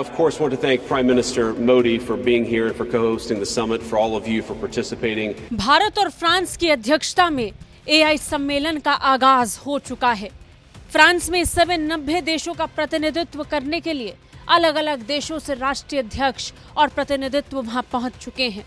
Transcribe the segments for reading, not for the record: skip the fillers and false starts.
of course want to thank Prime Minister Modi for being here and for co-hosting the summit, for all of you for participating. Bharat और France की अध्यक्षता में AI सम्मेलन का आगाज हो चुका है। फ्रांस में इस समय 90 देशों का प्रतिनिधित्व करने के लिए अलग अलग देशों से राष्ट्रीय अध्यक्ष और प्रतिनिधित्व वहां पहुंच चुके हैं।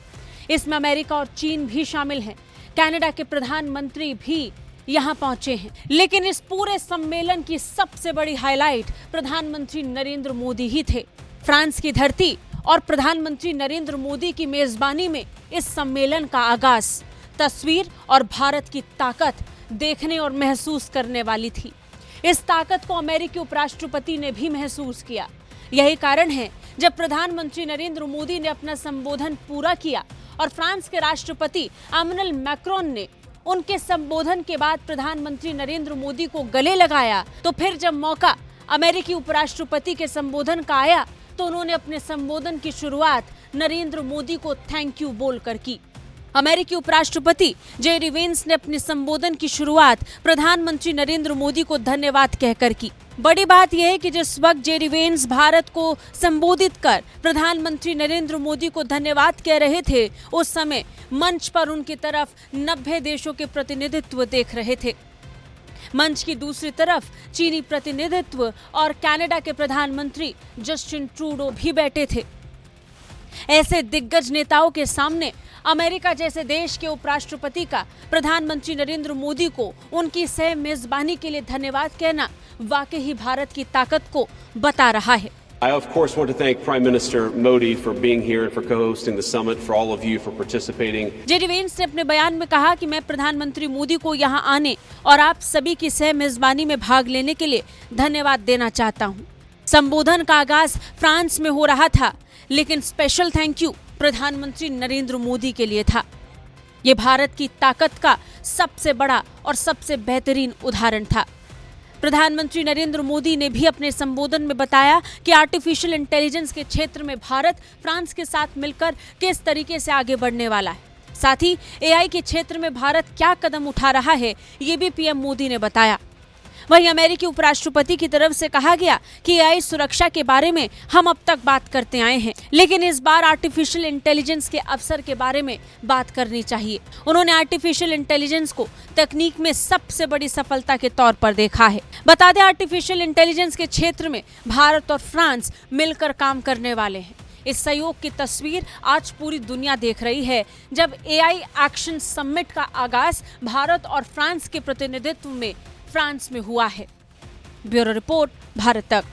इसमें अमेरिका और चीन भी शामिल हैं। कनाडा के प्रधानमंत्री भी यहां पहुंचे हैं। लेकिन इस पूरे सम्मेलन की सबसे बड़ी हाईलाइट प्रधानमंत्री नरेंद्र मोदी ही थे। फ्रांस की धरती और प्रधानमंत्री नरेंद्र मोदी की मेजबानी में इस सम्मेलन का आगाज तस्वीर और भारत की ताकत देखने और महसूस करने वाली थी। इस ताकत को अमेरिकी उपराष्ट्रपति ने भी महसूस किया। यही कारण है जब प्रधानमंत्री नरेंद्र मोदी ने अपना संबोधन पूरा किया और फ्रांस के राष्ट्रपति इमैनुअल मैक्रोन ने उनके संबोधन के बाद प्रधानमंत्री नरेंद्र मोदी को गले लगाया, तो फिर जब मौका अमेरिकी उपराष्ट्रपति के संबोधन का आया तो उन्होंने अपने संबोधन की शुरुआत नरेंद्र मोदी को थैंक यू बोलकर की। अमेरिकी उपराष्ट्रपति जेडी वेंस ने अपने संबोधन की शुरुआत प्रधानमंत्री नरेंद्र मोदी को धन्यवाद कहकर की। बड़ी बात यह है कि जिस वक्त जेडी वेंस भारत को संबोधित कर प्रधानमंत्री नरेंद्र मोदी को धन्यवाद कह रहे थे, उस समय मंच पर उनकी तरफ 90 देशों के प्रतिनिधित्व देख रहे थे। मंच की दूसरी तरफ चीनी प्रतिनिधित्व और कनाडा के प्रधानमंत्री जस्टिन ट्रूडो भी बैठे थे। ऐसे दिग्गज नेताओं के सामने अमेरिका जैसे देश के उपराष्ट्रपति का प्रधानमंत्री नरेंद्र मोदी को उनकी सह मेजबानी के लिए धन्यवाद कहना वाकई ही भारत की ताकत को बता रहा है। I of course want to thank Prime Minister Modi for being here and for co-hosting the summit, for all of you for participating. JD Vance ने अपने बयान में कहा कि मैं प्रधानमंत्री मोदी को यहां आने और आप सभी की सह मेजबानी में भाग लेने के लिए धन्यवाद देना चाहता हूं। संबोधन का आगाज फ्रांस में हो रहा था, लेकिन स्पेशल थैंक यू प्रधानमंत्री नरेंद्र मोदी के लिए था। ये भारत की ताकत का सबसे बड़ा और सबसे बेहतरीन उदाहरण था। प्रधानमंत्री नरेंद्र मोदी ने भी अपने संबोधन में बताया कि आर्टिफिशियल इंटेलिजेंस के क्षेत्र में भारत फ्रांस के साथ मिलकर किस तरीके से आगे बढ़ने वाला है। साथ ही एआई के क्षेत्र में भारत क्या कदम उठा रहा है, ये भी पीएम मोदी ने बताया। वहीं अमेरिकी उपराष्ट्रपति की तरफ से कहा गया कि एआई सुरक्षा के बारे में हम अब तक बात करते आए हैं, लेकिन इस बार आर्टिफिशियल इंटेलिजेंस के अवसर के बारे में बात करनी चाहिए। उन्होंने आर्टिफिशियल इंटेलिजेंस को तकनीक में सबसे बड़ी सफलता के तौर पर देखा है। बता दें, आर्टिफिशियल इंटेलिजेंस के क्षेत्र में भारत और फ्रांस मिलकर काम करने वाले हैं। इस सहयोग की तस्वीर आज पूरी दुनिया देख रही है, जब एआई एक्शन समिट का आगाज भारत और फ्रांस के प्रतिनिधित्व में फ्रांस में हुआ है। ब्यूरो रिपोर्ट, भारत तक।